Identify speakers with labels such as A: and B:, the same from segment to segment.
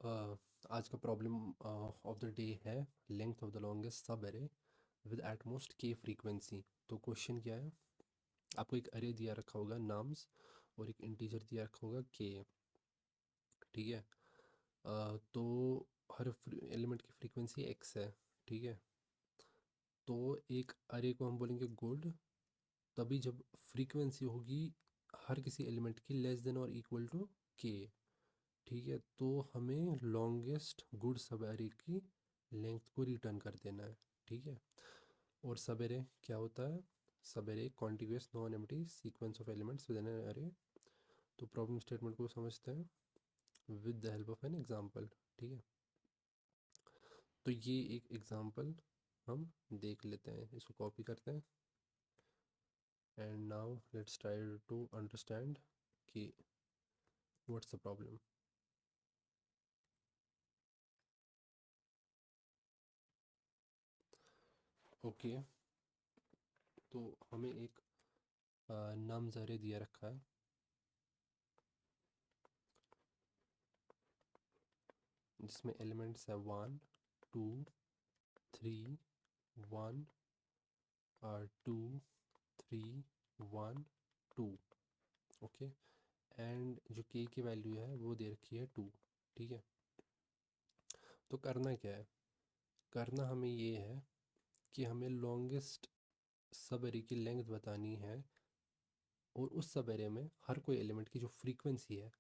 A: आज का problem of the day है लेंथ ऑफ द लॉन्गेस्ट सब एरे विद एट मोस्ट के फ्रीक्वेंसी। तो क्वेश्चन क्या है, आपको एक अरे दिया रखा होगा नाम्स और एक इंटीजर दिया रखा होगा के। ठीक है। तो हर एलिमेंट की फ्रीक्वेंसी एक्स है। ठीक है। तो एक अरे को हम बोलेंगे गुड तभी जब फ्रीक्वेंसी होगी हर किसी एलिमेंट की लेस देन और इक्वल टू के। ठीक है। तो हमें लॉन्गेस्ट गुड सब एरे की लेंथ को रिटर्न कर देना है। ठीक है। और सब एरे क्या होता है? सब array contiguous non empty sequence of elements with an array. तो प्रॉब्लम स्टेटमेंट को समझते हैं with the help of an example. ठीक है। तो ये एक एग्जांपल हम देख लेते हैं, इसको कॉपी करते हैं and now let's try to understand कि व्हाट्स द प्रॉब्लम। ओके। तो हमें एक नम्स एरे दिया रखा है जिसमें एलिमेंट्स है 1 2 3 1 2 3 1 2। ओके। एंड जो के की वैल्यू है वो दे रखी है 2। ठीक है। तो करना क्या है? करना हमें ये है कि हमें लॉन्गेस्ट सब एरे की लेंथ बतानी है और उस सब एरे में हर कोई एलिमेंट की जो फ्रीक्वेंसी है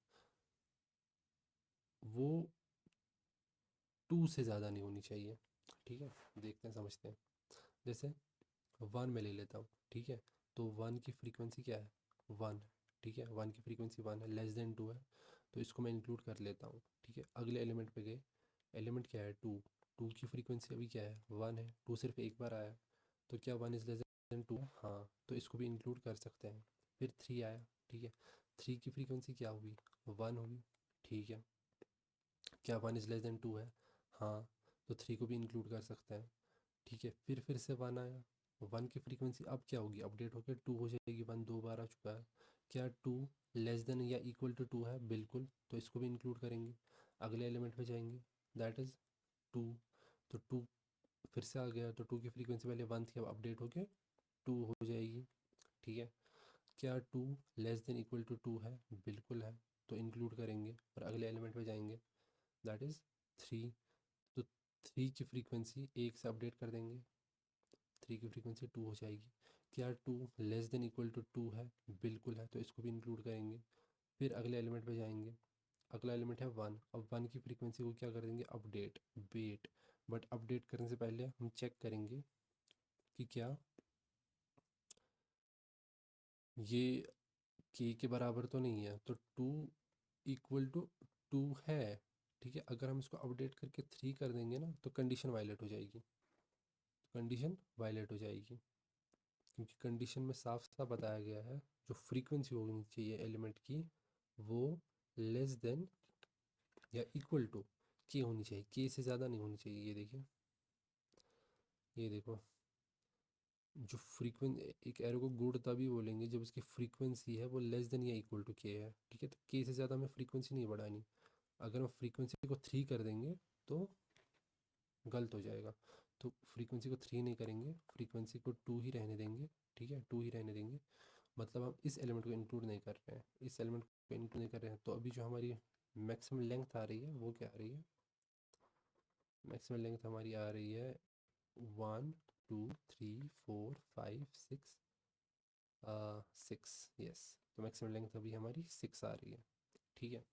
A: वो 2 से ज़्यादा नहीं होनी चाहिए। ठीक है। देखते हैं, समझते हैं। जैसे 1 में ले लेता हूँ। ठीक है। तो 1 की फ्रीक्वेंसी क्या है? 1। ठीक है। 1 की फ्रीक्वेंसी 1 है, लेस देन 2 है, तो इसको मैं इंक्लूड कर लेता हूँ। ठीक है। अगले एलिमेंट पे गए, एलिमेंट क्या है? 2। 2 की फ्रीक्वेंसी अभी क्या है? 1 है। 2 सिर्फ एक बार आया, तो क्या 1 इज़ लेस देन 2? हाँ, तो इसको भी इंक्लूड कर सकते हैं। फिर 3 आया। ठीक है। 3 की फ्रीक्वेंसी क्या होगी? 1 होगी। ठीक है। क्या 1 इज़ लेस देन 2 है? हाँ, तो 3 को भी इंक्लूड कर सकते हैं। ठीक है। फिर से 1 आया। 1 की फ्रीक्वेंसी अब क्या होगी? अपडेट होकर 2 हो जाएगी। 1 दो बार आ चुका है। क्या 2 लेस देन या इक्वल टू 2 है? बिल्कुल, तो इसको भी इंक्लूड करेंगे। अगले एलिमेंट पे जाएंगे, दैट इज़ 2। तो 2 फिर से आ गया, तो 2 की फ्रीक्वेंसी पहले 1 थी, अब अपडेट होके 2 हो जाएगी। ठीक है। क्या 2 लेस देन इक्वल टू 2 है? बिल्कुल है, तो इंक्लूड करेंगे और अगले एलिमेंट पे जाएंगे, दैट इज़ 3। तो 3 की फ्रीक्वेंसी 1 से अपडेट कर देंगे, 3 की फ्रीक्वेंसी 2 हो जाएगी। क्या 2 लेस देन इक्वल टू 2 है? बिल्कुल है, तो इसको भी इंक्लूड करेंगे। फिर अगले एलिमेंट पे जाएंगे, अगला एलिमेंट है 1। अब 1 की फ्रीक्वेंसी को क्या कर देंगे? Update, wait. बट अपडेट करने से पहले हम चेक करेंगे कि क्या ये के बराबर तो नहीं है। तो 2 इक्वल टू 2 है। ठीक है। अगर हम इसको अपडेट करके 3 कर देंगे ना, तो कंडीशन वायलेट हो जाएगी। कंडीशन वायलेट हो जाएगी क्योंकि कंडीशन में साफ साफ बताया गया है जो फ्रीक्वेंसी होनी चाहिए एलिमेंट की वो लेस देन या इक्वल टू के होनी चाहिए, के से ज़्यादा नहीं होनी चाहिए। ये देखिए, ये देखो, जो फ्रीक्वेंसी, एक एरो को गुड तभी बोलेंगे जब उसकी फ्रीक्वेंसी है वो लेस देन या इक्वल टू के है। ठीक है। तो के से ज़्यादा हमें फ्रीक्वेंसी नहीं बढ़ानी। अगर हम फ्रीक्वेंसी को 3 कर देंगे तो गलत हो जाएगा। तो फ्रीक्वेंसी को 3 नहीं करेंगे, फ्रीक्वेंसी को 2 ही रहने देंगे। ठीक है, 2 ही रहने देंगे। मतलब हम इस एलिमेंट को इंक्लूड नहीं कर रहे हैं, इस एलिमेंट को इंक्लूड नहीं कर रहे हैं। तो अभी जो हमारी मैक्सिमम लेंथ आ रही है वो क्या आ रही है? मैक्सिमम लेंथ हमारी आ रही है 1 2 3 4 5 6 6। यस। तो मैक्सिमम लेंथ अभी हमारी 6 आ रही है। ठीक है।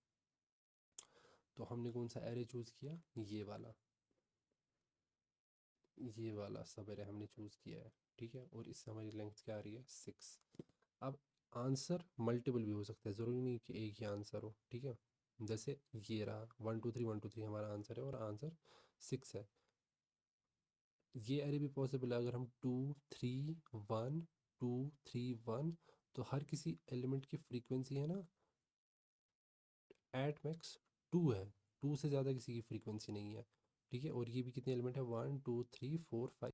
A: तो हमने कौन सा एरे चूज़ किया? ये वाला सब एरे हमने चूज़ किया है। ठीक है। और इससे हमारी लेंथ क्या आ रही है? 6। अब आंसर मल्टीपल भी हो सकता है, ज़रूरी नहीं कि एक ही आंसर हो। ठीक है। जैसे ये रहा 1 2 3 1 2 3 हमारा आंसर है और आंसर 6 है। ये अरे भी पॉसिबल है, अगर हम 2 3 1 2 3 1, तो हर किसी एलिमेंट की फ्रीक्वेंसी है ना एट मैक्स 2 है। 2 से ज़्यादा किसी की फ्रीक्वेंसी नहीं है। ठीक है। और ये भी कितने एलिमेंट है? 1 2 3 4 5।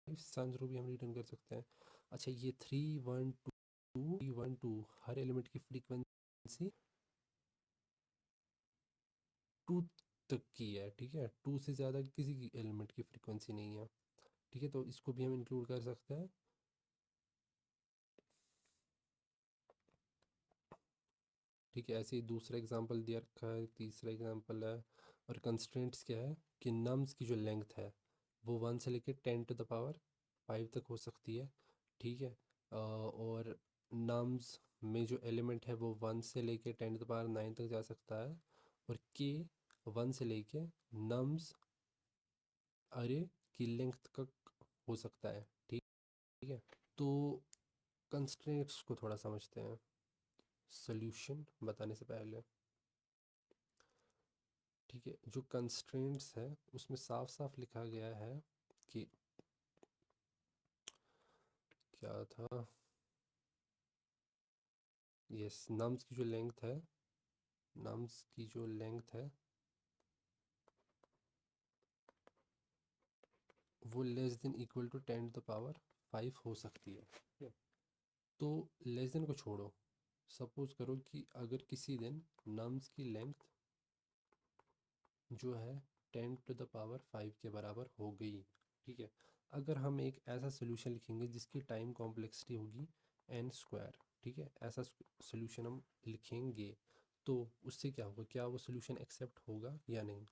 A: इस आंसर को भी हम रिटर्न कर सकते हैं। अच्छा, ये 3 1 2 हर एलिमेंट की फ्रीक्वेंसी 2 तक की है, ठीक है, 2 से ज़्यादा किसी की एलिमेंट की फ्रीक्वेंसी नहीं है, ठीक है, तो इसको भी हम इंक्लूड कर सकते हैं। ठीक है, ऐसे ही दूसरा एग्जांपल दिया रखा है, तीसरा एग्जांपल है। और कंस्ट्रेंट्स क्या है कि नम्स की जो लेंथ है वो 1 से लेके 10⁵ तक हो सकती है, ठीक है। और नम्स में जो एलिमेंट है वो 1 से लेके 10⁹ तक जा सकता है। और के 1 से लेके नम्स अरे की लेंथ तक हो सकता है, ठीक है। तो कंस्ट्रेंट्स को थोड़ा समझते हैं सॉल्यूशन बताने से पहले, ठीक है। जो कंस्ट्रेंट्स है उसमें साफ साफ लिखा गया है कि क्या था, यस, नम्स की जो लेंथ है, नम्स की जो लेंथ है वो लेस देन इक्वल टू 10⁵ हो सकती है, ठीक है। तो लेस देन को छोड़ो, सपोज करो कि अगर किसी दिन नम्स की लेंथ जो है 10⁵ के बराबर हो गई, ठीक है। अगर हम एक ऐसा सोल्यूशन लिखेंगे जिसकी टाइम कॉम्प्लेक्सिटी होगी n², ठीक है, ऐसा सोल्यूशन हम लिखेंगे तो उससे क्या होगा, क्या वो सोल्यूशन एक्सेप्ट होगा या नहीं।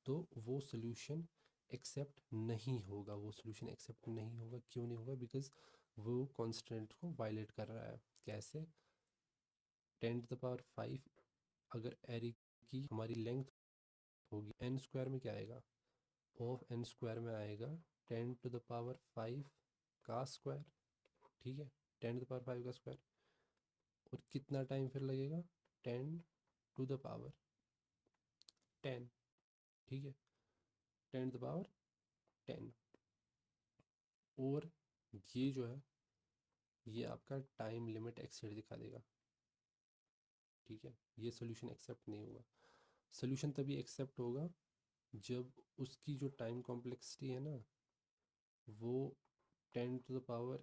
A: तो वो सोल्यूशन एक्सेप्ट नहीं होगा, वो सोल्यूशन एक्सेप्ट नहीं होगा, क्यों नहीं होगा, बिकॉज वो कॉन्स्टेंट को वायलेट कर रहा है। कैसे, 10⁵ अगर एरे की हमारी लेंथ होगी n² में क्या आएगा, ऑफ n² में आएगा 10⁵ का स्क्वायर, ठीक है, 10⁵ का स्क्वायर। और कितना टाइम फिर लगेगा, 10⁻10, ठीक है, 10⁻10। और ये जो है ये आपका टाइम लिमिट एक्सीड दिखा देगा, ठीक है। ये सोल्यूशन एक्सेप्ट नहीं होगा। सोल्यूशन तभी एक्सेप्ट होगा जब उसकी जो टाइम कॉम्प्लेक्सिटी है ना वो 10⁸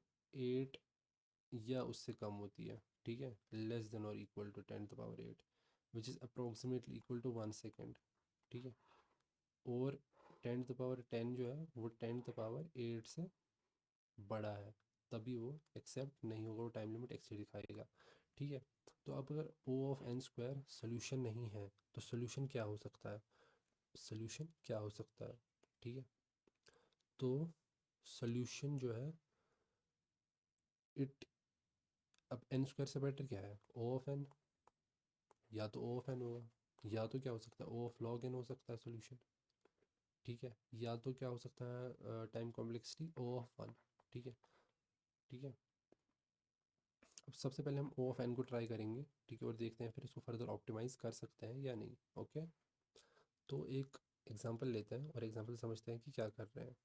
A: या उससे कम होती है, ठीक है, लेस देन और equal to 10⁸ which is approximately equal to 1 second, ठीक है। और 10⁻10 जो है वो 10⁸ से बड़ा है, तभी वो एक्सेप्ट नहीं होगा, वो टाइम लिमिट एक्सीड दिखाएगा, ठीक है। तो अब अगर O(n²) सोल्यूशन नहीं है तो सोल्यूशन क्या हो सकता है, सोल्यूशन क्या हो सकता है, ठीक है। तो सोल्यूशन जो है इट, अब n² से बेटर क्या है, O(n), या तो O(n) होगा, या तो क्या हो सकता है O(log n) हो सकता है सोल्यूशन, ठीक है, या तो क्या हो सकता है टाइम कॉम्प्लेक्सिटी O(1), ठीक है, ठीक है। अब सबसे पहले हम O(n) को ट्राई करेंगे, ठीक है, और देखते हैं फिर इसको फर्दर ऑप्टिमाइज़ कर सकते हैं या नहीं, ओके। तो एक एग्जांपल लेते हैं और एग्जांपल समझते हैं कि क्या कर रहे हैं।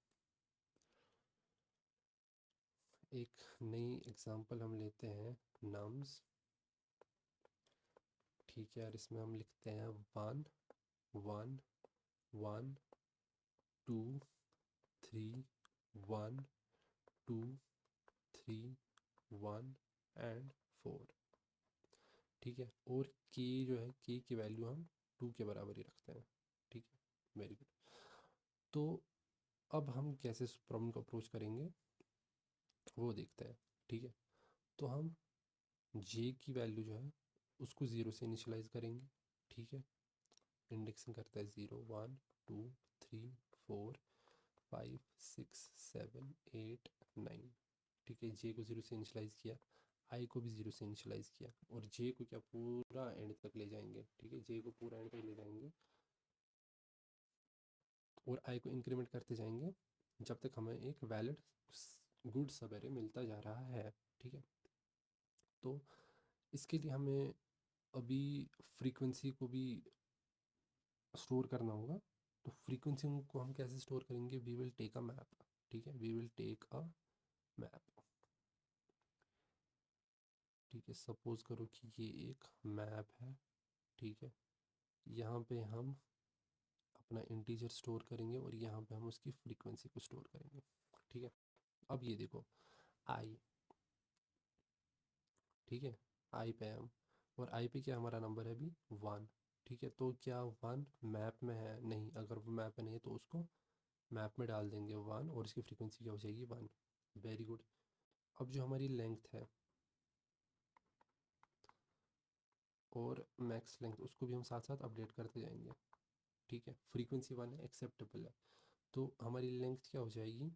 A: एक नई एग्जांपल हम लेते हैं नम्स, ठीक है, और इसमें हम लिखते हैं 1 1 1 2 3 1 2 3 1 एंड 4, ठीक है। और के जो है के की वैल्यू हम 2 के बराबर ही रखते हैं, ठीक है, वेरी गुड। तो अब हम कैसे इस प्रॉब्लम को अप्रोच करेंगे वो देखते हैं, ठीक है। तो हम जे की वैल्यू जो है उसको 0 से इनिशियलाइज करेंगे, ठीक है। इंडेक्सिंग करता है 0 1 2 3 4 5 6 7 8 9, ठीक है। जे को 0 से इनिशियलाइज किया, आई को भी 0 से इनिशियलाइज किया, और जे को क्या पूरा एंड तक ले जाएंगे, ठीक है, जे को पूरा एंड तक ले जाएंगे और आई को इंक्रीमेंट करते जाएंगे जब तक हमें एक वैलिड गुड सब एरे मिलता जा रहा है, ठीक है। तो इसके लिए हमें अभी फ्रीक्वेंसी को भी स्टोर करना होगा। तो फ्रीक्वेंसी को हम कैसे स्टोर करेंगे, we will take a map, ठीक है, we will take a map, ठीक है। सपोज करो कि ये एक मैप है, ठीक है, यहाँ पे हम अपना इंटीजर स्टोर करेंगे और यहाँ पे हम उसकी फ्रीक्वेंसी को स्टोर करेंगे, ठीक है। अब ये देखो आई, ठीक है, आई पे हम, और आई पे क्या हमारा नंबर है अभी 1, ठीक है, तो क्या वन मैप में है? नहीं, अगर वो मैप में नहीं है तो उसको मैप में डाल देंगे वन, और इसकी फ्रीक्वेंसी क्या हो जाएगी? वन। Very good. अब जो हमारी लेंथ है और मैक्स लेंथ, उसको भी हम साथ साथ अपडेट करते जाएंगे। ठीक है, फ्रीक्वेंसी वन है, एक्सेप्टेबल है, तो हमारी लेंथ क्या हो जाएगी?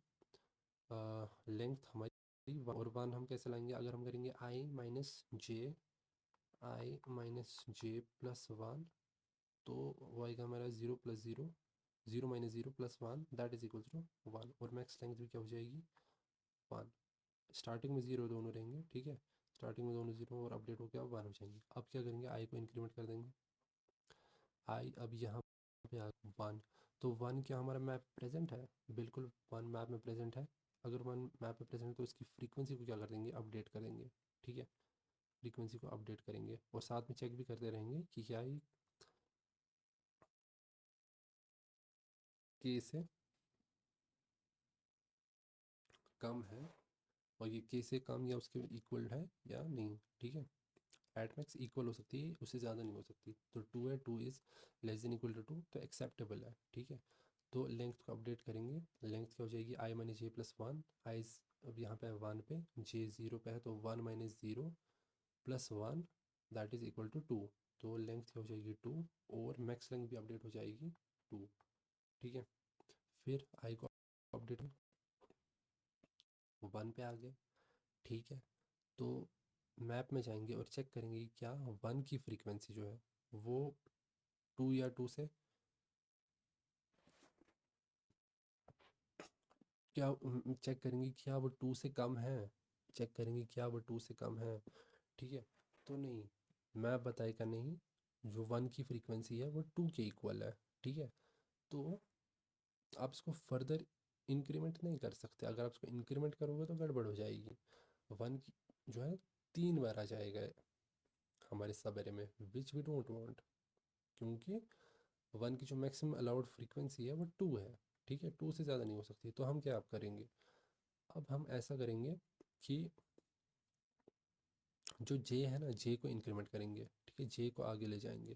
A: लेंथ हमारी और वन हम कैसे लाएंगे? अगर हम करेंगे I minus J plus one, तो वो आएगा हमारा zero plus zero, zero minus zero plus one, that is equal to one. और मैक्स लेंथ भी क्या हो जाएगी? वन। स्टार्टिंग में ज़ीरो दोनों रहेंगे, ठीक है, स्टार्टिंग में दोनों ज़ीरो और अपडेट होकर अब वन हो जाएंगे। अब क्या करेंगे? आई को इंक्रीमेंट कर देंगे। आई अब यहाँ पे आ वन, तो वन क्या हमारा मैप प्रेजेंट है? बिल्कुल वन मैप में प्रेजेंट है। अगर वन मैप में प्रेजेंट है तो इसकी फ्रीक्वेंसी को क्या कर देंगे? अपडेट कर देंगे। ठीक है, फ्रीक्वेंसी को अपडेट करेंगे और साथ में चेक भी करते रहेंगे कि क्या ये के से कम है, और ये के से कम या उसके इक्वल है या नहीं। ठीक है, एट मैक्स इक्वल हो सकती है, उससे ज़्यादा नहीं हो सकती। तो टू है, two is less than equal to two, तो एक्सेप्टेबल है। ठीक है, तो लेंथ को अपडेट करेंगे। लेंथ क्या हो जाएगी? आई माइनस जे प्लस वन। आई अब यहाँ पे है वन पे, जे ज़ीरो पे है, तो one minus zero plus one, that is equal to two. तो लेंथ क्या हो जाएगी? टू, और मैक्स लेंथ भी अपडेट हो जाएगी टू। ठीक है, फिर आई को अपडेट वन पे आ गए। ठीक है, तो मैप में जाएंगे और चेक करेंगे कि क्या वन की फ्रीक्वेंसी जो है वो टू या टू से क्या, चेक करेंगे क्या वो टू से कम है। चेक करेंगे क्या वो टू से कम है। ठीक है, तो नहीं, मैप बताएगा नहीं, जो वन की फ्रीक्वेंसी है वो टू के इक्वल है। ठीक है, तो आप इसको फर्दर इंक्रीमेंट नहीं कर सकते। अगर आप इसको इंक्रीमेंट करोगे तो गड़बड़ हो जाएगी। वन की जो है तीन बार आ जाएगा हमारे सब एरे में, विच वी डोंट वांट, क्योंकि वन की जो मैक्सिमम अलाउड फ्रीक्वेंसी है वो टू है। ठीक है, टू से ज़्यादा नहीं हो सकती। तो हम क्या आप करेंगे? अब हम ऐसा करेंगे कि जो जे है ना, जे को इंक्रीमेंट करेंगे। ठीक है, जे को आगे ले जाएंगे,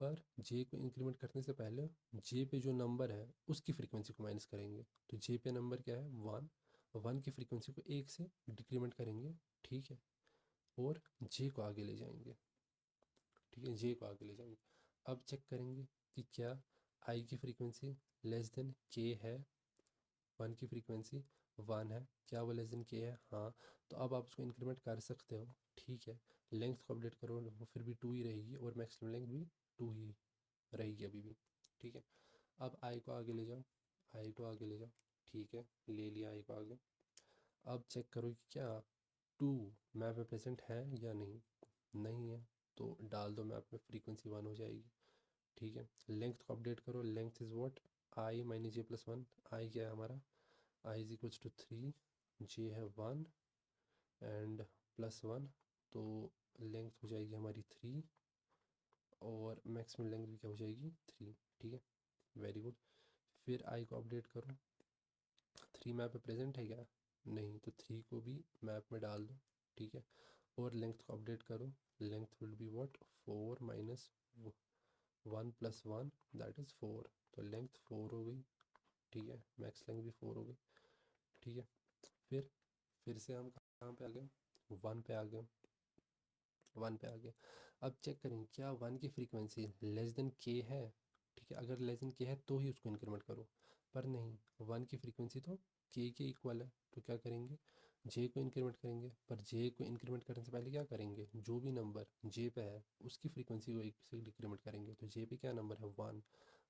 A: पर जे को इंक्रीमेंट करने से पहले जे पे जो नंबर है उसकी फ्रीक्वेंसी को माइनस करेंगे। तो जे पे नंबर क्या है? वन। वन की फ्रीक्वेंसी को एक से डिक्रीमेंट करेंगे। ठीक है, और जे को आगे ले जाएंगे। ठीक है, जे को आगे ले जाएंगे। अब चेक करेंगे कि क्या आई की फ्रीक्वेंसी लेस देन के है। वन की फ्रीक्वेंसी वन है, क्या वो लेस देन के है? हाँ, तो अब आप उसको इंक्रीमेंट कर सकते हो। ठीक है, लेंथ को अपडेट करो, वो फिर भी टू ही रहेगी, और मैक्सिमम लेंथ भी टू ही रहेगी अभी भी। ठीक है, अब आई को आगे ले जाओ, आई को आगे ले जाओ। ठीक है, ले लिया आई को आगे। अब चेक करो कि क्या टू मैप में प्रेजेंट है या नहीं। नहीं है, तो डाल दो मैप में, फ्रीक्वेंसी वन हो जाएगी। ठीक है, लेंथ को अपडेट करो। Length is what? I minus J plus one. I क्या है हमारा? I is equals to three, J है वन, एंड प्लस वन, तो लेंथ हो जाएगी हमारी थ्री, और मैक्सिमम लेंथ भी क्या हो जाएगी? थ्री। ठीक है, वेरी गुड। फिर आई को अपडेट करो। थ्री मैप पे प्रेजेंट है क्या? नहीं, तो थ्री को भी मैप में डाल दो। ठीक है, और लेंथ को अपडेट करो। Length will be what? Four minus one plus one, that is four, तो लेंथ फोर हो गई। ठीक है, मैक्स लेंथ भी फोर हो गई। ठीक है, फिर से हम कहाँ पे आ गए? वन पे आ गए। वन पे आ गए। अब चेक करेंगे क्या वन की फ्रीक्वेंसी लेस देन के है। ठीक है, अगर लेस देन के है तो ही उसको इंक्रीमेंट करो, पर नहीं, वन की फ्रीक्वेंसी तो के इक्वल है, तो क्या करेंगे? जे को इंक्रीमेंट करेंगे। पर जे को इंक्रीमेंट करने से पहले क्या करेंगे? जो भी नंबर जे पे है उसकी फ्रीक्वेंसी को एक से डिक्रीमेंट करेंगे। तो जे पे क्या नंबर है? वन।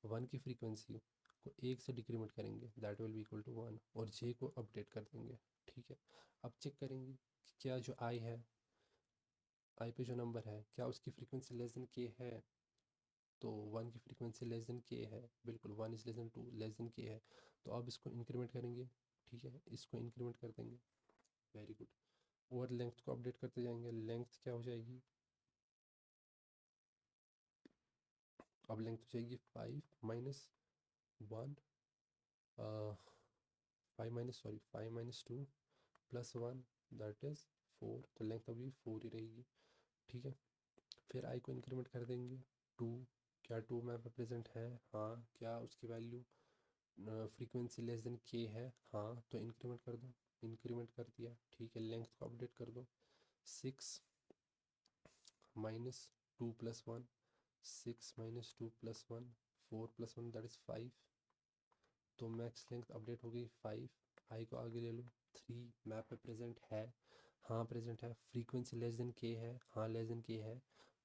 A: वन की फ्रीक्वेंसी को एक से डिक्रीमेंट करेंगे, that will be equal to one, और जे को अपडेट कर देंगे। ठीक है, अब चेक करेंगे कि क्या जो आई है, आई पे जो नंबर है, क्या उसकी फ्रीक्वेंसी लेस देन के है? तो वन की फ्रीक्वेंसी लेस देन के है, बिल्कुल, one is less than two, less than K है। तो अब इसको इंक्रीमेंट करेंगे। ठीक है, इसको इंक्रीमेंट कर देंगे। वेरी गुड, और लेंथ को अपडेट करते जाएंगे। लेंथ क्या हो जाएगी? अब लेंथ हो जाएगी five minus one, five minus two plus one, that is four, तो लेंथ अभी फोर ही रहेगी। ठीक है, फिर आई को इंक्रीमेंट कर देंगे 2, क्या 2 मैप में प्रेजेंट है, हाँ, क्या उसकी value frequency less than K है, हाँ, तो इंक्रीमेंट कर दो, इंक्रीमेंट कर दिया, ठीक है, लेंथ को अपडेट कर दो, 6 माइनस 2 प्लस 1, 6 माइनस 2 प्लस 1, 4 प्लस 1 दैट इज़ 5, तो मैक्स लेंथ अपडेट हो गई 5, आई को आगे ले लो, 3 मैप पे प्रेजेंट है, हाँ प्रेजेंट है, फ्रीक्वेंसी लेस देन के है, हाँ लेस देन के है,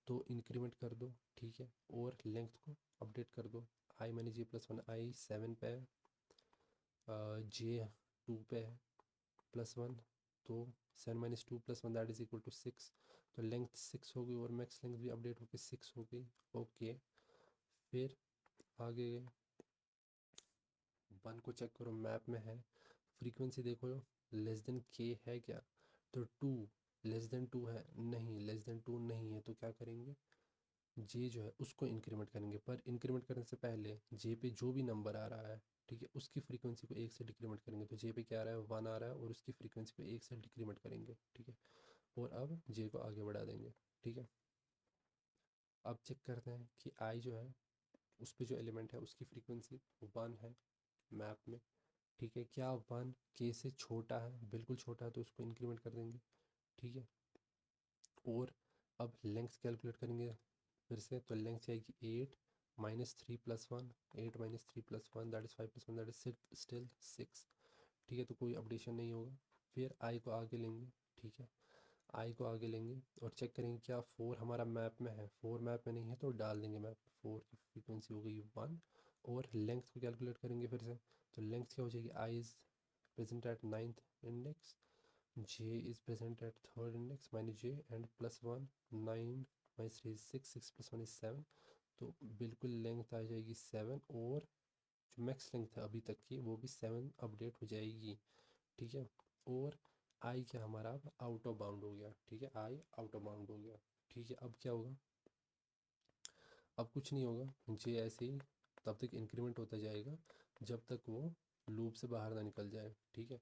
A: तो इंक्रीमेंट कर दो, ठीक है, और लेंथ को अपडेट कर दो, आई माइनस जे प्लस 1, आई 7 पे है, जे 2 पे है, प्लस 1, तो 7 माइनस 2 प्लस 1 दैट इज इक्वल टू 6, तो लेंथ 6 हो गई और मैक्स लेंथ भी अपडेट होकर 6 हो गई, ओके। फिर आगे 1 को चेक करो, मैप में है, फ्रीक्वेंसी देखो लेस देन के है क्या, तो 2 लेस देन 2 है, नहीं लेस देन 2 नहीं है, तो क्या करेंगे, जे जो है उसको इंक्रीमेंट करेंगे, पर इंक्रीमेंट करने से पहले जे पे जो भी नंबर आ रहा है, ठीक है, उसकी फ्रीक्वेंसी को 1 से डिक्रीमेंट करेंगे, तो जे पे क्या आ रहा है 1 आ रहा है और उसकी फ्रीक्वेंसी को 1 से डिक्रीमेंट करेंगे, ठीक है, और अब जे को आगे बढ़ा देंगे, ठीक है। अब चेक करते हैं कि आई जो है उस पे जो एलिमेंट है उसकी फ्रीक्वेंसी 1 है मैप में, ठीक है, क्या 1 के से छोटा है, बिल्कुल छोटा है, तो उसको इंक्रीमेंट कर देंगे, ठीक है, और अब लेंथ कैलकुलेट करेंगे फिर से, तो लेंथ आएगी 8 minus 3 plus 1, 8 minus 3 plus 1 that is 5 plus 1 that is still 6, ठीक है, तो कोई अपडेशन नहीं होगा। फिर आई को आगे लेंगे, ठीक है, आई को आगे लेंगे और चेक करेंगे क्या 4 हमारा मैप में है, 4 मैप में नहीं है तो डाल देंगे मैप, 4 की फ्रीक्वेंसी हो गई 1, और लेंथ को कैलकुलेट करेंगे फिर से, तो लेंथ क्या हो जाएगी, I is present at 9th index, j is present at third index minus j and plus 1 9 minus 3 is 6 6 plus 1 is 7, तो बिल्कुल लेंथ आ जाएगी 7, और जो मैक्स लेंथ है अभी तक की वो भी 7 अपडेट हो जाएगी, ठीक है, और आई क्या हमारा अब आउट ऑफ बाउंड हो गया, ठीक है, आई आउट ऑफ बाउंड हो गया, ठीक है, अब क्या होगा, अब कुछ नहीं होगा, जे ऐसे ही तब तक इंक्रीमेंट होता जाएगा जब तक वो लूप से बाहर ना निकल जाए, ठीक है,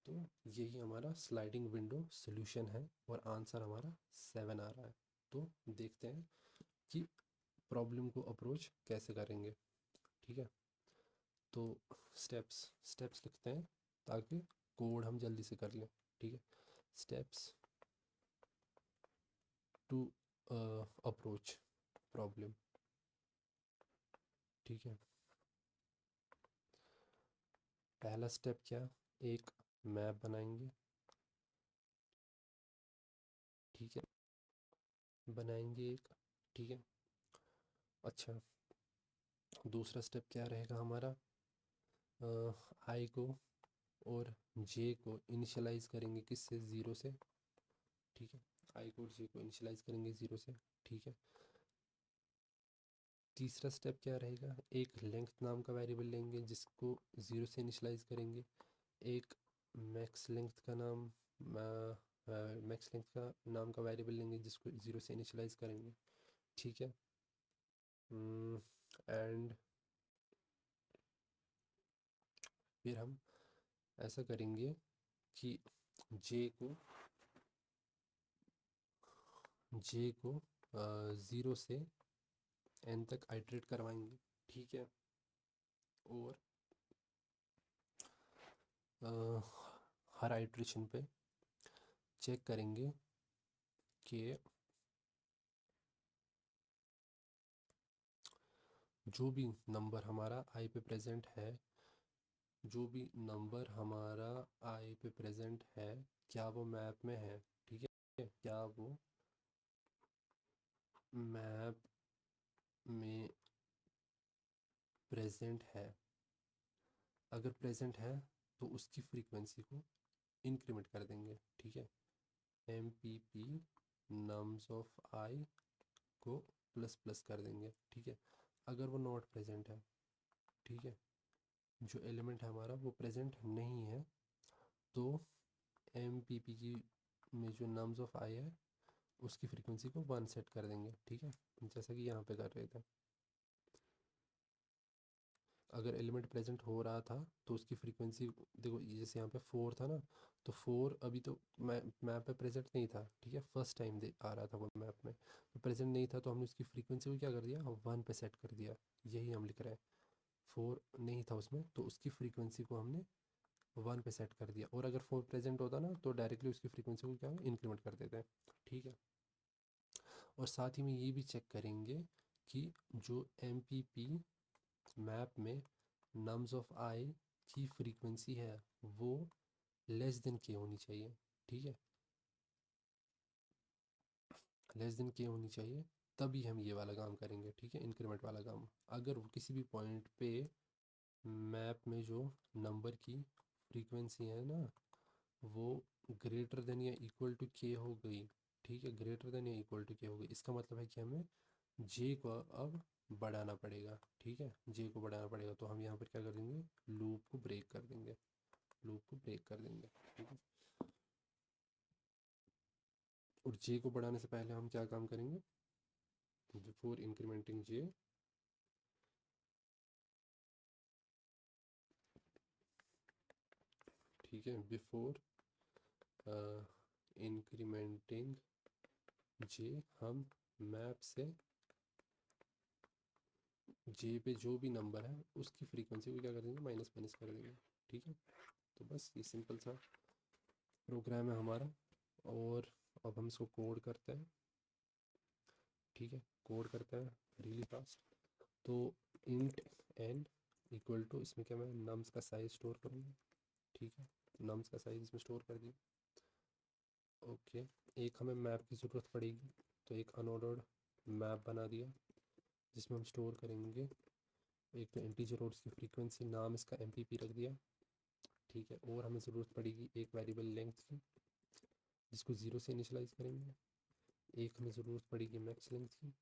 A: तो यही हमारा स्लाइडिंग विंडो सॉल्यूशन है और आंसर हमारा 7 आ रहा है। तो देखते हैं कि प्रॉब्लम को अप्रोच कैसे करेंगे, ठीक है, तो स्टेप्स स्टेप्स लिखते हैं ताकि कोड हम जल्दी से कर लें, ठीक है, स्टेप्स टू अप्रोच प्रॉब्लम, ठीक है, पहला स्टेप क्या, एक मैप बनाएंगे, ठीक है, बनाएंगे एक, ठीक है, अच्छा, दूसरा स्टेप क्या रहेगा हमारा, आई को और जे को इनिशियलाइज करेंगे किससे, ज़ीरो से, ठीक है, आई को और जे को इनिशियलाइज करेंगे ज़ीरो से, ठीक है, तीसरा स्टेप क्या रहेगा, एक लेंथ नाम का वेरिएबल लेंगे जिसको ज़ीरो से इनिशियलाइज करेंगे, एक मैक्स लेंथ का नाम मैक्स लेंथ का नाम का वेरिएबल लेंगे जिसको ज़ीरो से इनिशियलाइज करेंगे, ठीक है, एंड फिर हम ऐसा करेंगे कि जे को ज़ीरो से एन तक आइटरेट करवाएंगे, ठीक है, और हर आइटरेशन पे चेक करेंगे कि जो भी नंबर हमारा आई पे प्रेजेंट है, जो भी नंबर हमारा आई पे प्रेजेंट है, क्या वो मैप में है, ठीक है, क्या वो मैप में प्रेजेंट है, अगर प्रेजेंट है तो उसकी फ्रीक्वेंसी को इंक्रीमेंट कर देंगे, ठीक है, M P P nums of I को प्लस प्लस कर देंगे, ठीक है, अगर वो नॉट प्रेजेंट है, ठीक है, जो एलिमेंट है हमारा वो प्रेजेंट नहीं है, तो एम पी पी की में जो नम्स ऑफ आई है उसकी फ्रीक्वेंसी को 1 सेट कर देंगे, ठीक है, जैसा कि यहाँ पे कर रहे थे, अगर एलिमेंट प्रेजेंट हो रहा था तो उसकी फ्रीक्वेंसी, देखो जैसे यहाँ पे 4 था ना, तो 4 अभी तो मैप पे प्रेजेंट नहीं था, ठीक है, फर्स्ट टाइम दे आ रहा था वो मैप में, तो प्रेजेंट नहीं था, तो हमने उसकी फ्रीक्वेंसी को क्या कर दिया, 1 पे सेट कर दिया। यही हम लिख रहे हैं, 4 नहीं था उसमें तो उसकी फ्रीक्वेंसी को हमने 1 पे सेट कर दिया, और अगर 4 प्रेजेंट होता ना तो डायरेक्टली उसकी फ्रीक्वेंसी को क्या इंक्रीमेंट कर देते हैं, ठीक है। और साथ ही में ये भी चेक करेंगे कि जो एम पी पी मैप में नम्स ऑफ आई की फ्रीक्वेंसी है वो लेस देन के होनी चाहिए, ठीक है, लेस देन के होनी चाहिए, तभी हम ये वाला काम करेंगे, ठीक है, इंक्रीमेंट वाला काम। अगर वो किसी भी पॉइंट पे मैप में जो नंबर की फ्रीक्वेंसी है ना वो ग्रेटर देन या इक्वल टू के हो गई, ठीक है, ग्रेटर देन या इक्वल टू के हो गई, इसका मतलब है कि हमें जे को अब बढ़ाना पड़ेगा, ठीक है, जे को बढ़ाना पड़ेगा, तो हम यहाँ पर क्या कर देंगे, लूप को ब्रेक कर देंगे, लूप को ब्रेक कर देंगे, ठीक है। और जे को बढ़ाने से पहले हम क्या काम करेंगे, बिफोर इंक्रीमेंटिंग जे, ठीक है, बिफोर इंक्रीमेंटिंग जे हम मैप से जे पे जो भी नंबर है उसकी फ्रीक्वेंसी को क्या कर देंगे, माइनस माइनस कर देंगे, ठीक है। तो बस ये सिंपल सा प्रोग्राम है हमारा, और अब हम इसको कोड करते हैं, ठीक है, कोड करते हैं रियली फास्ट। तो इंट एन इक्वल टू, इसमें क्या मैं नम्स का साइज स्टोर करूँगा, ठीक है, नम्स का साइज इसमें स्टोर कर दिया, ओके। एक हमें मैप की ज़रूरत पड़ेगी, तो एक अनऑर्डर्ड मैप बना दिया जिसमें हम स्टोर करेंगे एक तो इंटीजर और उसकी फ्रीक्वेंसी, नाम इसका एम रख दिया, ठीक है। और हमें ज़रूरत पड़ेगी एक वेरिएबल लेंथ की जिसको 0 से इनिशलाइज करेंगे, एक हमें ज़रूरत पड़ेगी मैक्स लेंथ की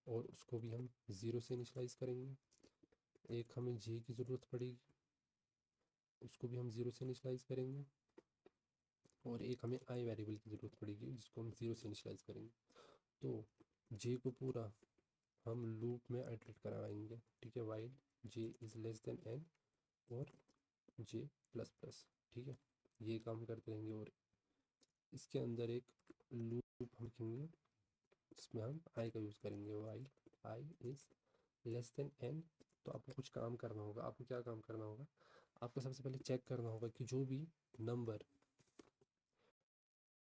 A: और उसको भी हम 0 से इनिशलाइज करेंगे, एक हमें जे की ज़रूरत पड़ेगी उसको भी हम 0 से इनिशलाइज करेंगे, और एक हमें आई वेरिएबल की ज़रूरत पड़ेगी जिसको हम 0 से इनिशलाइज करेंगे। तो जे को पूरा हम लूप में आइटरेट कराएंगे, ठीक है, while J is less than N और जे प्लस प्लस, ठीक है, ये काम करते रहेंगे। और इसके अंदर एक लूप हम लिखेंगे जिसमें हम आई का यूज़ करेंगे, while I is less than N. तो आपको कुछ काम करना होगा, आपको क्या काम करना होगा, आपको सबसे पहले चेक करना होगा कि जो भी नंबर,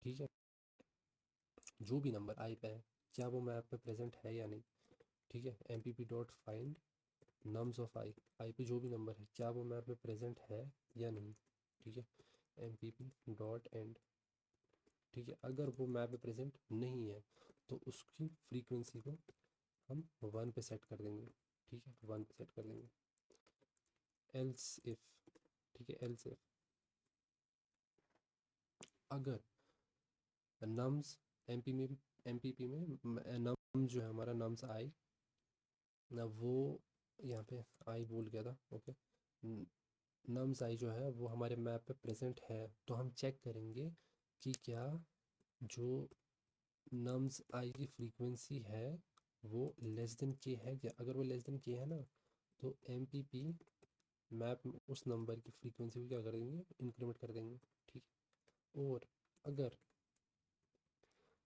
A: ठीक है, जो भी नंबर आई पे है क्या वो मैप में प्रेजेंट है या नहीं, ठीक है, M P P dot find nums of I, I पे जो भी नंबर है क्या वो मैप में प्रेजेंट है या नहीं, ठीक है, M P P dot end, ठीक है। अगर वो मैप में प्रेजेंट नहीं है तो उसकी फ्रीक्वेंसी को हम 1 पे सेट कर देंगे, ठीक है, 1 पे सेट कर देंगे। एल्स इफ, ठीक है, एल्स इफ अगर नम्स एम पी पी में नम जो है हमारा नम्स आई ना, वो यहाँ पे आई बोल गया था, ओके, नम्स आई जो है वो हमारे मैप पे प्रेजेंट है, तो हम चेक करेंगे कि क्या जो नम्स आई की फ्रीक्वेंसी है वो लेस देन के है क्या। अगर वो लेस देन के है ना तो एम पी पी मैप में उस नंबर की फ्रीक्वेंसी को क्या कर देंगे, इंक्रीमेंट कर देंगे, ठीक है। और अगर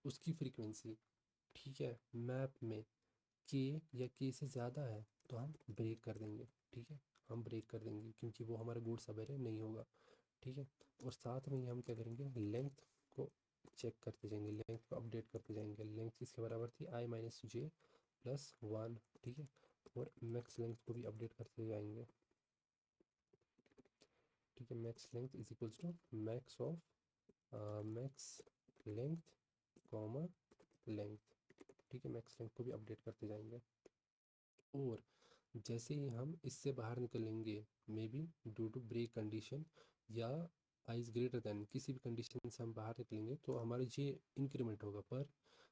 A: उसकी फ्रीक्वेंसी, ठीक है, मैप में के या के से ज़्यादा है तो हम ब्रेक कर देंगे, ठीक है, हम ब्रेक कर देंगे क्योंकि वो हमारा गुड सवेरे नहीं होगा, ठीक है। और साथ में ही हम क्या करेंगे, लेंथ को चेक करते जाएंगे, लेंथ को अपडेट करते जाएंगे, लेंथ किसके बराबर थी, आई माइनस जे प्लस 1, ठीक है। और मैक्स लेंथ को भी अपडेट करते जाएंगे, ठीक है, max length is equals to max of max length comma length, ठीक है, मैक्स लेंथ को भी अपडेट करते जाएंगे। और जैसे ही हम इससे बाहर निकलेंगे, maybe due to break condition या आई इज़ ग्रेटर दैन, किसी भी कंडीशन से हम बाहर निकलेंगे तो हमारा जे इंक्रीमेंट होगा, पर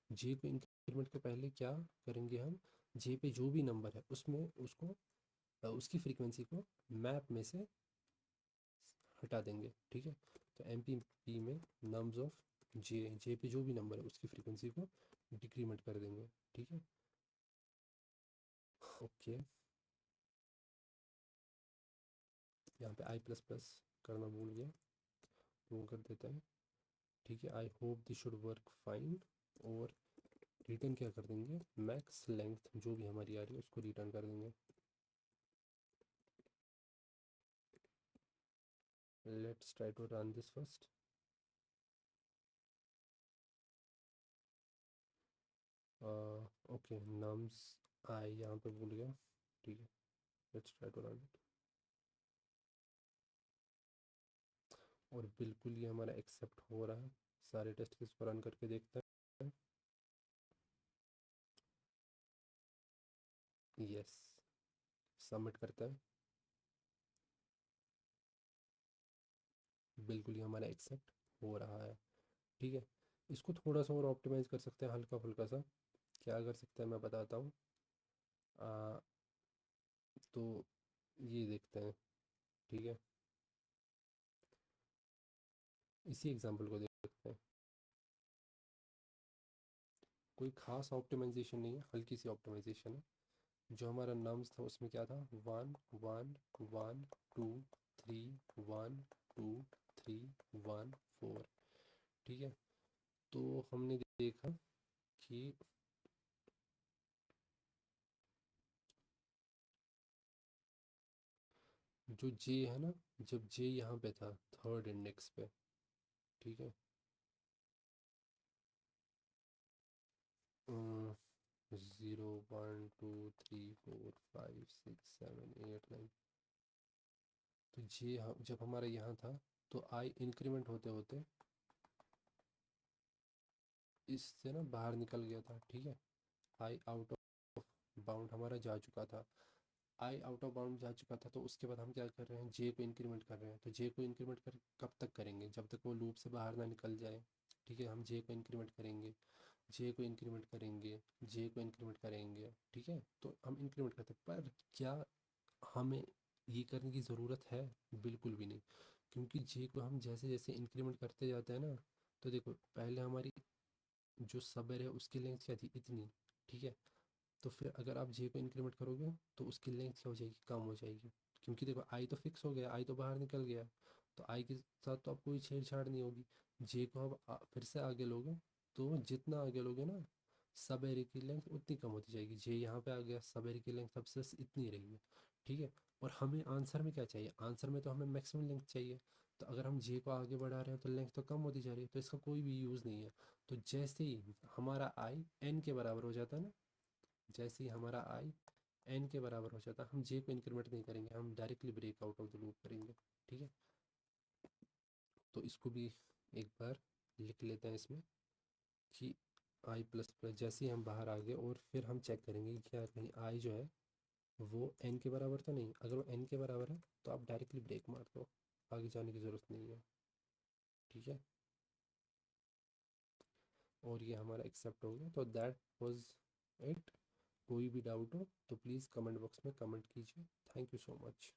A: जे को इंक्रीमेंट के पहले क्या करेंगे, हम जे पे जो भी नंबर है उसमें उसको उसकी फ्रीक्वेंसी को मैप में से हटा देंगे, ठीक है। तो एम पी पी में नम्स ऑफ जे, जे पे जो भी नंबर है उसकी फ्रीक्वेंसी को डिक्रीमेंट कर देंगे, ठीक है। ओके, यहाँ पे आई प्लस प्लस करना भूल गया, तो वो कर देते हैं। ठीक है, I hope this should work fine. और रिटर्न क्या कर देंगे, मैक्स लेंथ जो भी हमारी आ रही है उसको रिटर्न कर देंगे। Let's try to run this first. Okay, nums I यहाँ पे भूल गया। ठीक है, let's try to run it. और बिल्कुल ये हमारा एक्सेप्ट हो रहा है। सारे टेस्ट केस को रन करके देखते हैं। यस, सबमिट करते हैं। बिल्कुल ये हमारा एक्सेप्ट हो रहा है। ठीक है, इसको थोड़ा सा और ऑप्टिमाइज़ कर सकते हैं, हल्का फुल्का सा। क्या कर सकते हैं मैं बताता हूँ। तो ये देखते हैं। ठीक है, इसी एग्जांपल को देखते हैं। कोई खास ऑप्टिमाइजेशन नहीं है, हल्की सी ऑप्टिमाइजेशन है। जो हमारा नम्स था उसमें क्या था, 1 1 1 2 3 1 2 3 1 4। ठीक है, तो हमने देखा कि जो जे है ना, जब जे यहाँ पे था थर्ड इंडेक्स पे, ठीक है, 0 1 2 3 4 5 6 7 8 9। तो जे जब हमारा यहाँ था तो आई इंक्रीमेंट होते होते इससे ना बाहर निकल गया था। ठीक है, आई आउट ऑफ बाउंड हमारा जा चुका था। आई आउट ऑफ बाउंड जा चुका था, तो उसके बाद हम क्या कर रहे हैं, जे को इंक्रीमेंट कर रहे हैं। तो जे को इंक्रीमेंट कर कब तक करेंगे, जब तक वो लूप से बाहर ना निकल जाए। ठीक है, हम जे को इंक्रीमेंट करेंगे, जे को इंक्रीमेंट करेंगे, जे को इंक्रीमेंट करेंगे। ठीक है, तो हम इंक्रीमेंट करते हैं, पर क्या हमें ये करने की ज़रूरत है, बिल्कुल भी नहीं। क्योंकि जे को हम जैसे जैसे इंक्रीमेंट करते जाते हैं ना, तो देखो पहले हमारी जो सबर है उसकी लेंथ क्या थी, इतनी। ठीक है, तो फिर अगर आप जे को इंक्रीमेंट करोगे तो उसकी लेंथ क्या हो जाएगी, कम हो जाएगी। क्योंकि देखो आई तो फिक्स हो गया, आई तो बाहर निकल गया, तो आई के साथ तो आप कोई छेड़छाड़ नहीं होगी। जे को अब फिर से आगे लोगे, तो जितना आगे लोगे ना, सब एरे की लेंथ उतनी कम होती जाएगी। जे यहाँ पे आ गया, सब एरे की लेंथ सबसे बस इतनी रहेगी। ठीक है, और हमें आंसर में क्या चाहिए, आंसर में तो हमें मैक्सिमम लेंथ चाहिए। तो अगर हम जे को आगे बढ़ा रहे हैं तो लेंथ तो कम होती जा रही है, तो इसका कोई भी यूज़ नहीं है। तो जैसे ही हमारा आई एन के बराबर हो जाता है ना, जैसे ही हमारा आई एन के बराबर हो जाता है, हम जे को इंक्रीमेंट नहीं करेंगे, हम directly break out of the loop करेंगे। ठीक है, तो इसको भी एक बार लिख लेते हैं इसमें कि आई प्लस प्लस जैसे ही हम बाहर आ गए, और फिर हम चेक करेंगे कि क्या कहीं आई जो है वो एन के बराबर तो नहीं। अगर वो एन के बराबर है तो आप डायरेक्टली ब्रेक मार दो, आगे जाने की ज़रूरत नहीं है। ठीक है, और ये हमारा एक्सेप्ट हो गया। तो दैट वाज इट। कोई भी डाउट हो तो प्लीज़ कमेंट बॉक्स में कमेंट कीजिए। Thank you so much.